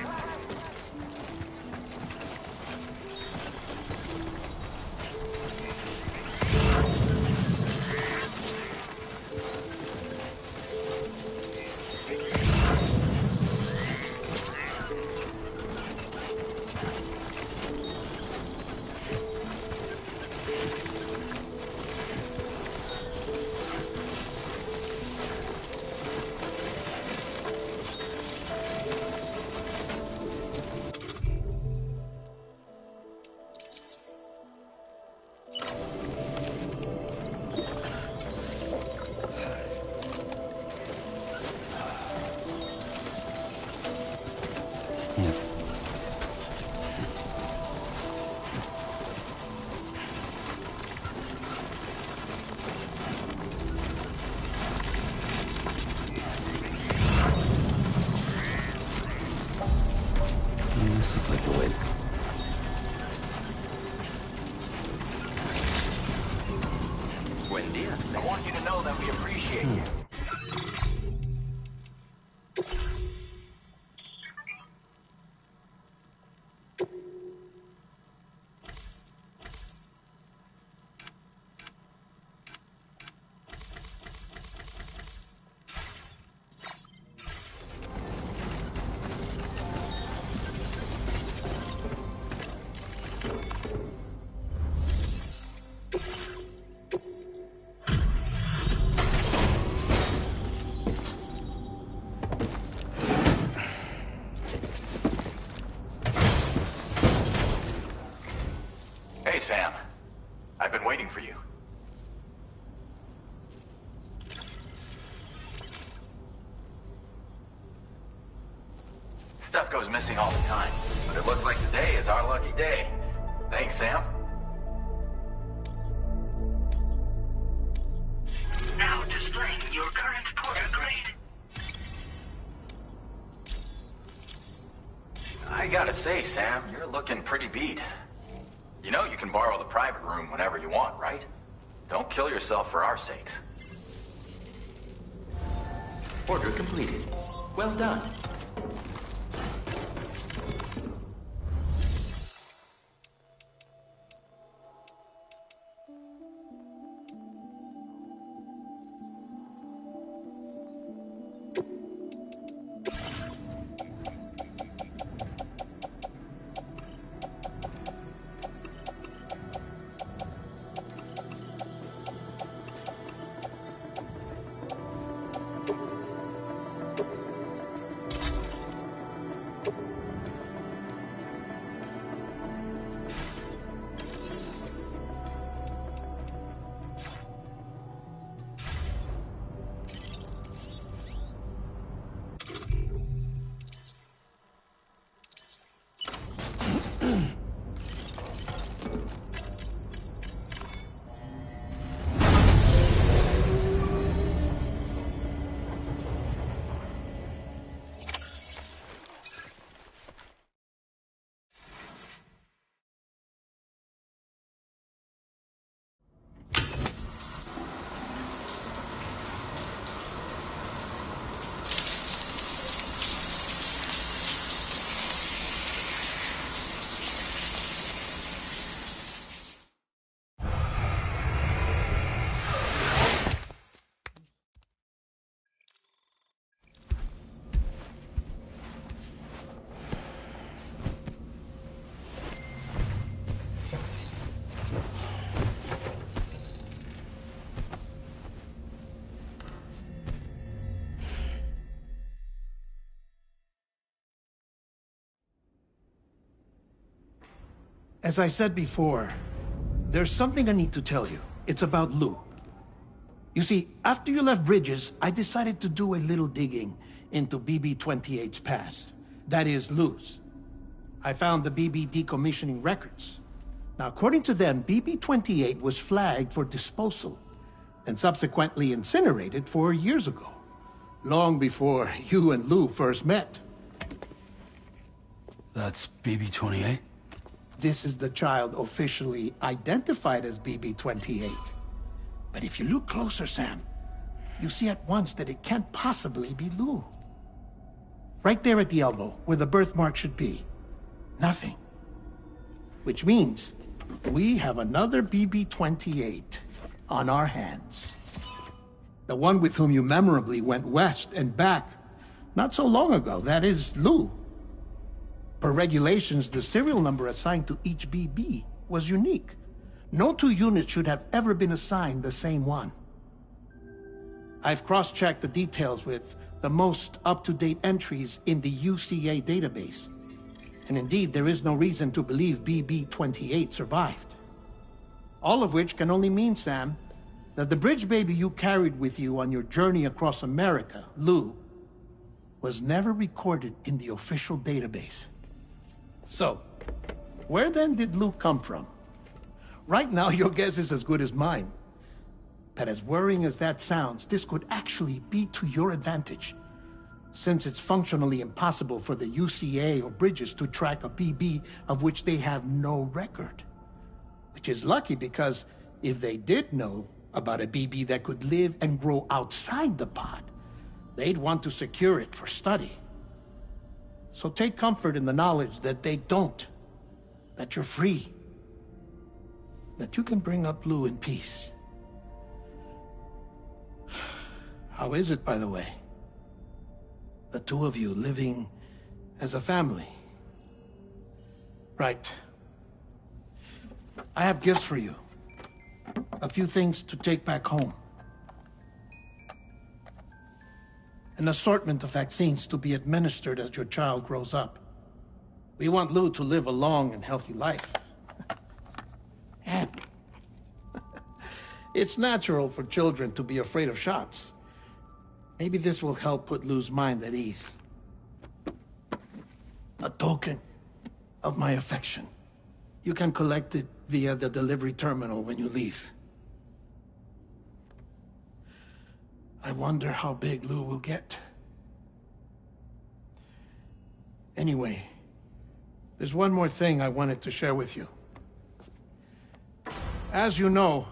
This looks like the way to... Buen dia. I want you to know that we appreciate you. Hey, Sam. I've been waiting for you. Stuff goes missing all the time, but it looks like today is our lucky day. Thanks, Sam. Now displaying your current Porter grade. I gotta say, Sam, you're looking pretty beat. You know you can borrow the private room whenever you want, right? Don't kill yourself for our sakes. Order completed. Well done. As I said before, there's something I need to tell you. It's about Lou. You see, after you left Bridges, I decided to do a little digging into BB-28's past. That is, Lou's. I found the BB decommissioning records. Now, according to them, BB-28 was flagged for disposal and subsequently incinerated 4 years ago, long before you and Lou first met. That's BB-28? This is the child officially identified as BB-28. But if you look closer, Sam, you see at once that it can't possibly be Lou. Right there at the elbow, where the birthmark should be. Nothing. Which means we have another BB-28 on our hands. The one with whom you memorably went west and back not so long ago. That is Lou. Per regulations, the serial number assigned to each BB was unique. No two units should have ever been assigned the same one. I've cross-checked the details with the most up-to-date entries in the UCA database. And indeed, there is no reason to believe BB-28 survived. All of which can only mean, Sam, that the bridge baby you carried with you on your journey across America, Lou, was never recorded in the official database. So, where then did Lou come from? Right now, your guess is as good as mine. But as worrying as that sounds, this could actually be to your advantage, since it's functionally impossible for the UCA or Bridges to track a BB of which they have no record. Which is lucky, because if they did know about a BB that could live and grow outside the pod, they'd want to secure it for study. So take comfort in the knowledge that they don't, that you're free, that you can bring up Lou in peace. How is it, by the way? The two of you living as a family. Right. I have gifts for you. A few things to take back home. An assortment of vaccines to be administered as your child grows up. We want Lou to live a long and healthy life. And it's natural for children to be afraid of shots. Maybe this will help put Lou's mind at ease. A token of my affection. You can collect it via the delivery terminal when you leave. I wonder how big Lou will get. Anyway, there's one more thing I wanted to share with you. As you know,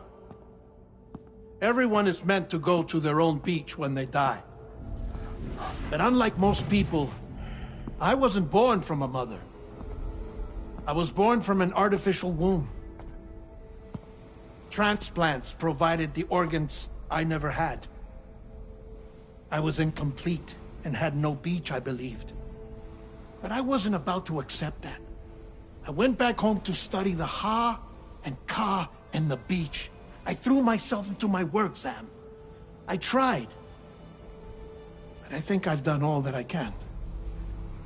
everyone is meant to go to their own beach when they die. But unlike most people, I wasn't born from a mother. I was born from an artificial womb. Transplants provided the organs I never had. I was incomplete and had no beach, I believed. But I wasn't about to accept that. I went back home to study the Ha and Ka and the beach. I threw myself into my work, Sam. I tried. But I think I've done all that I can.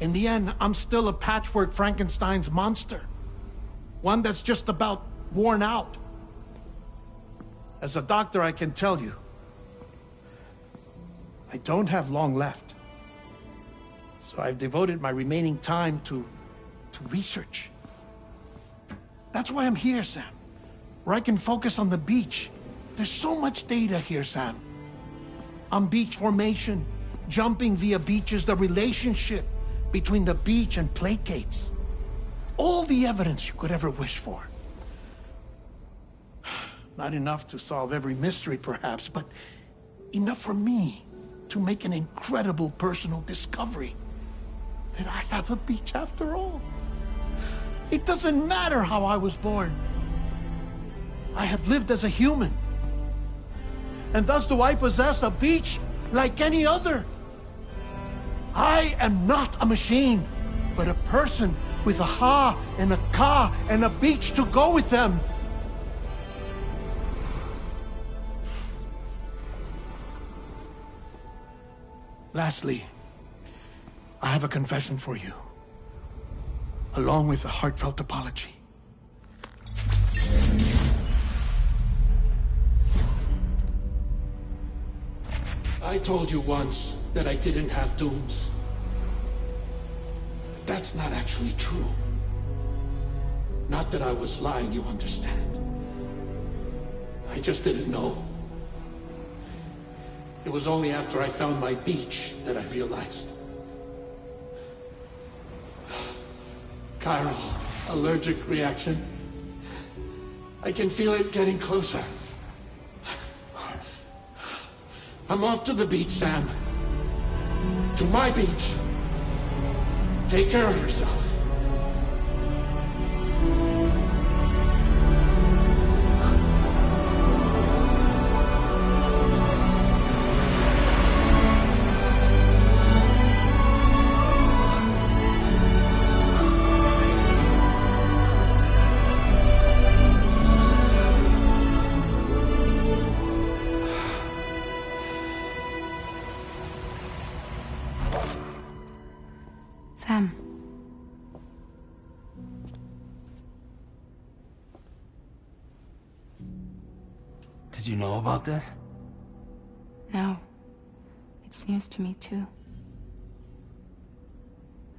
In the end, I'm still a patchwork Frankenstein's monster. One that's just about worn out. As a doctor, I can tell you, I don't have long left. So I've devoted my remaining time to research. That's why I'm here, Sam. Where I can focus on the beach. There's so much data here, Sam. On beach formation, jumping via beaches, the relationship between the beach and placates. All the evidence you could ever wish for. Not enough to solve every mystery, perhaps, but enough for me to make an incredible personal discovery. That I have a beach after all. It doesn't matter how I was born. I have lived as a human. And thus do I possess a beach like any other. I am not a machine, but a person with a Ha and a Ka and a beach to go with them. Lastly, I have a confession for you, along with a heartfelt apology. I told you once that I didn't have dooms. But that's not actually true. Not that I was lying, you understand. I just didn't know. It was only after I found my beach that I realized. Chiral allergic reaction. I can feel it getting closer. I'm off to the beach, Sam. To my beach. Take care of yourself. Sam. Did you know about this? No. It's news to me, too.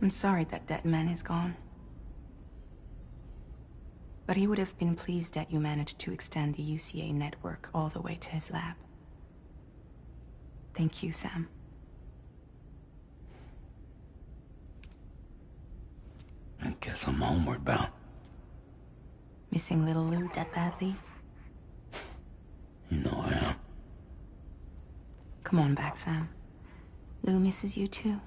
I'm sorry that Deadman is gone. But he would have been pleased that you managed to extend the UCA network all the way to his lab. Thank you, Sam. I guess I'm homeward bound. Missing little Lou that badly? You know I am. Come on back, Sam. Lou misses you too.